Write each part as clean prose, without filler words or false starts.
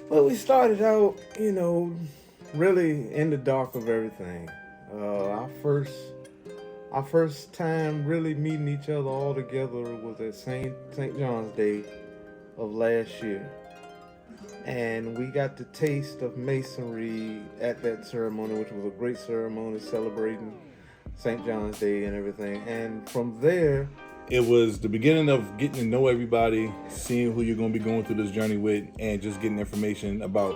Well, we started out, really in the dark of everything. Our first time really meeting each other all together was at Saint John's Day of last year, and we got the taste of masonry at that ceremony, which was a great ceremony celebrating Saint John's Day and everything. And from there, It was the beginning of getting to know everybody, seeing who you're going to be going through this journey with, and just getting information about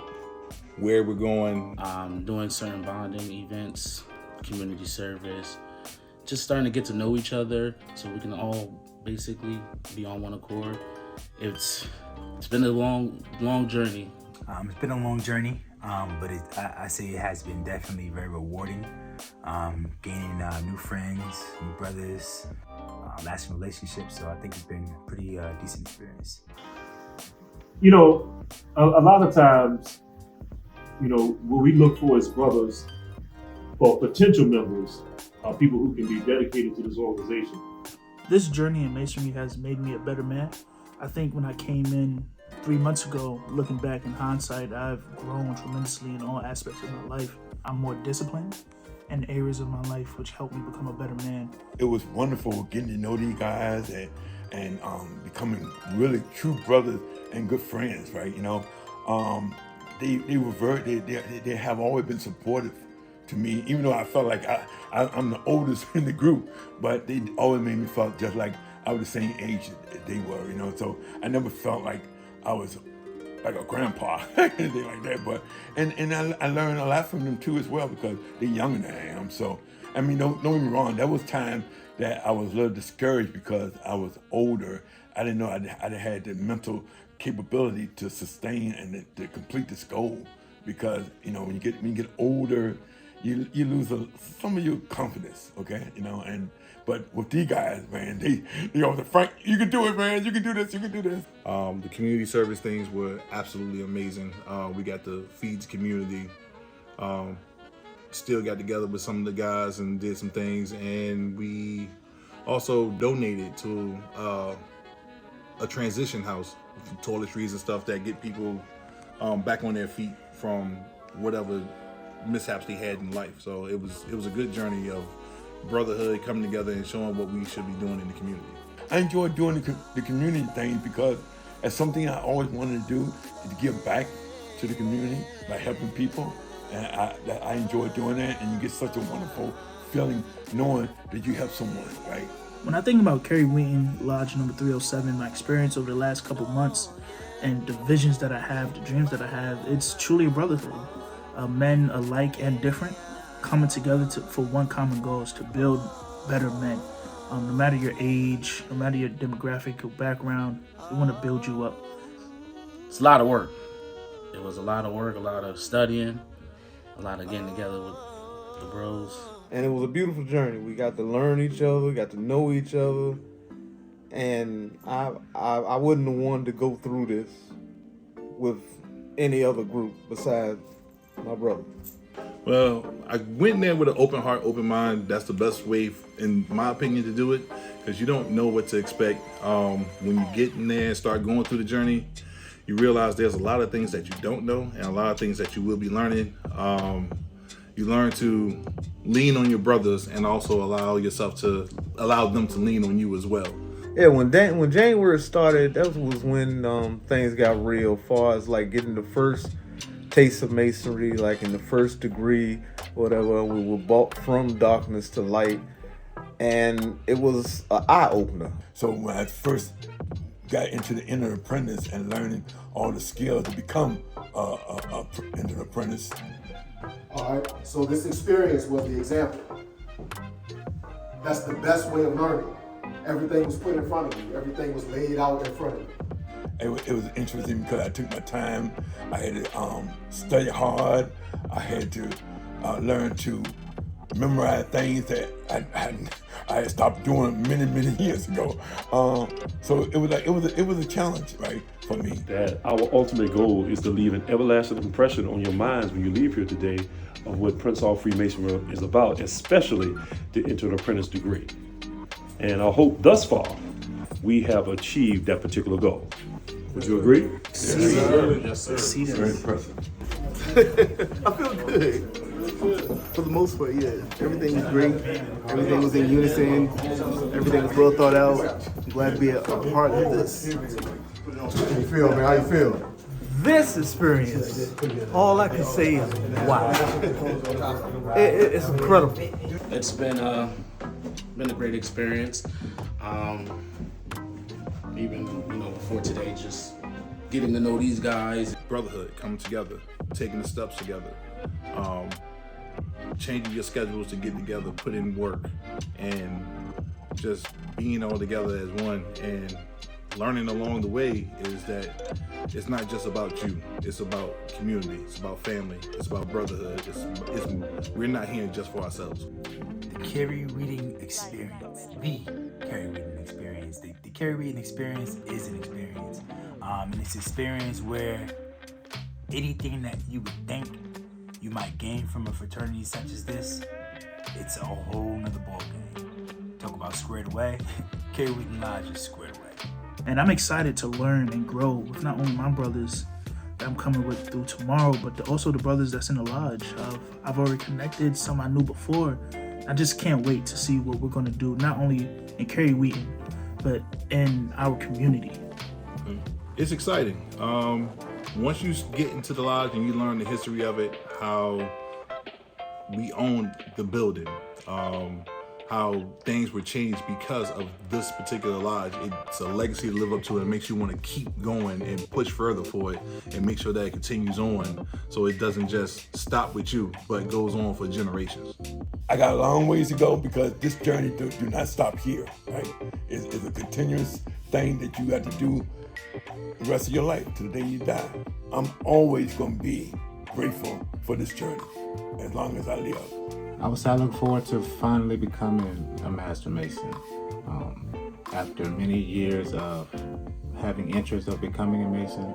where we're going. Doing certain bonding events, community service, just starting to get to know each other so we can all basically be on one accord. It's been a long journey. It's been a long journey, but I say it has been definitely very rewarding. Gaining new friends, new brothers, lasting relationships. So I think it's been a pretty decent experience. A lot of times, what we look for as brothers for potential members are people who can be dedicated to this organization. This journey in Masonry has made me a better man. I think when I came in 3 months ago, looking back in hindsight, I've grown tremendously in all aspects of my life. I'm more disciplined in areas of my life which helped me become a better man. It was wonderful getting to know these guys and becoming really true brothers and good friends, right? They were they have always been supportive to me, even though I felt like I'm the oldest in the group, but they always made me feel just like I was the same age that they were, so I never felt like I was like a grandpa, anything like that. But and I learned a lot from them too as well, because they're younger than I am. So I mean, don't get me wrong. There was time that I was a little discouraged because I was older. I didn't know I had the mental capability to sustain and to complete this goal. Because when you get older, you lose some of your confidence. Okay, But with these guys, man, the Frank, you can do it, man. You can do this. You can do this. The community service things were absolutely amazing. We got to feed the community. Still got together with some of the guys and did some things, and we also donated to a transition house, toiletries and stuff that get people back on their feet from whatever mishaps they had in life. So it was a good journey of brotherhood, coming together and showing what we should be doing in the community. I enjoy doing the community thing because it's something I always wanted to do, to give back to the community by helping people. And I enjoy doing that, and you get such a wonderful feeling knowing that you help someone, right? When I think about Carey Wheaton, Lodge number 307, my experience over the last couple months, and the visions that I have, the dreams that I have, it's truly a brotherhood. Men alike and different, coming together for one common goal, is to build better men. No matter your age, no matter your demographic or background, we want to build you up. It's a lot of work. It was a lot of work, a lot of studying, a lot of getting together with the bros. and it was a beautiful journey. We got to learn each other, got to know each other, and I wouldn't have wanted to go through this with any other group besides my brother. Well, I went in there with an open heart, open mind. That's the best way, in my opinion, to do it, because you don't know what to expect. When you get in there and start going through the journey, you realize there's a lot of things that you don't know and a lot of things that you will be learning. You learn to lean on your brothers and also allow them to lean on you as well. Yeah, when January started, that was when things got real, far as like getting the first taste of masonry, like in the first degree, whatever. We were brought from darkness to light, and it was an eye opener. So when I first got into the inner apprentice and learning all the skills to become an apprentice. All right, so this experience was the example. That's the best way of learning. Everything was put in front of you. Everything was laid out in front of you. It was interesting because I took my time. I had to study hard. I had to learn to memorize things that I had stopped doing many years ago. So it was a challenge, right, for me. That our ultimate goal is to leave an everlasting impression on your minds when you leave here today of what Prince Hall Freemasonry is about, especially to enter an apprentice degree. And I hope thus far we have achieved that particular goal. Would you agree? Yes, sir. See Very that? impressive. I feel good. For the most part, yeah. Everything was great. Everything was in unison. Everything was well thought out. I'm glad to be a part of this. How you feel, man? How you feel? This experience, all I can say is wow. It's incredible. It's been a great experience. Even before today, just getting to know these guys. Brotherhood, coming together, taking the steps together, changing your schedules to get together, put in work, and just being all together as one. And learning along the way is that it's not just about you. It's about community. It's about family. It's about brotherhood. We're not here just for ourselves. The Carey Wheaton experience, the Carey Wheaton experience. The Carey Wheaton experience is an experience. And it's an experience where anything that you would think you might gain from a fraternity such as this, it's a whole nother ballgame. Talk about squared away. Carey Wheaton Lodge is squared away. And I'm excited to learn and grow with not only my brothers that I'm coming with through tomorrow, but also the brothers that's in the lodge. I've already connected, some I knew before. I just can't wait to see what we're going to do, not only in Carey Wheaton, but in our community. It's exciting. Once you get into the lodge and you learn the history of it, how we owned the building, how things were changed because of this particular lodge. It's a legacy to live up to, and it makes you want to keep going and push further for it and make sure that it continues on so it doesn't just stop with you, but goes on for generations. I got a long ways to go because this journey do not stop here, right? It's a continuous thing that you got to do the rest of your life to the day you die. I'm always going to be grateful for this journey as long as I live. I look forward to finally becoming a Master Mason. After many years of having interest of becoming a Mason,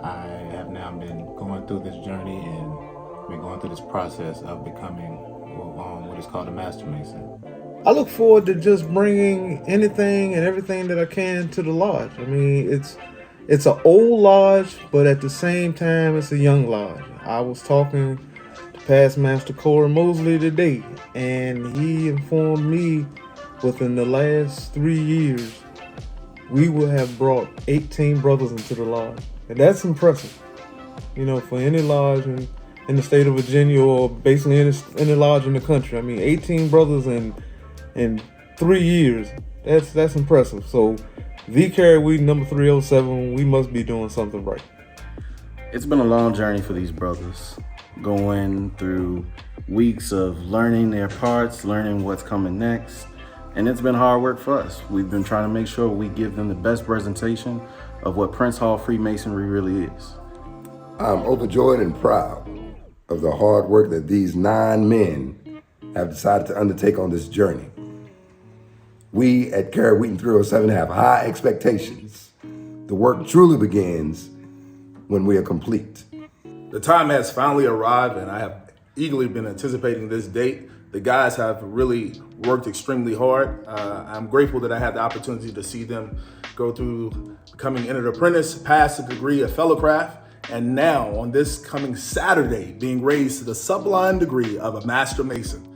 I have now been going through this journey and been going through this process of becoming what is called a Master Mason. I look forward to just bringing anything and everything that I can to the lodge. I mean, it's an old lodge, but at the same time, it's a young lodge. I was talking past Master Corey Mosley today, and he informed me within the last 3 years we will have brought 18 brothers into the lodge, and that's impressive, for any lodge in the state of Virginia, or basically any lodge in the country. I mean, 18 brothers in 3 years, that's impressive. So the Carey Wheaton number 307, we must be doing something right. It's been a long journey for these brothers, going through weeks of learning their parts, learning what's coming next. And it's been hard work for us. We've been trying to make sure we give them the best presentation of what Prince Hall Freemasonry really is. I'm overjoyed and proud of the hard work that these 9 men have decided to undertake on this journey. We at Carey Wheaton 307 have high expectations. The work truly begins when we are complete. The time has finally arrived, and I have eagerly been anticipating this date. The guys have really worked extremely hard. I'm grateful that I had the opportunity to see them go through becoming entered apprentice, pass the degree of fellowcraft, and now on this coming Saturday, being raised to the sublime degree of a Master Mason.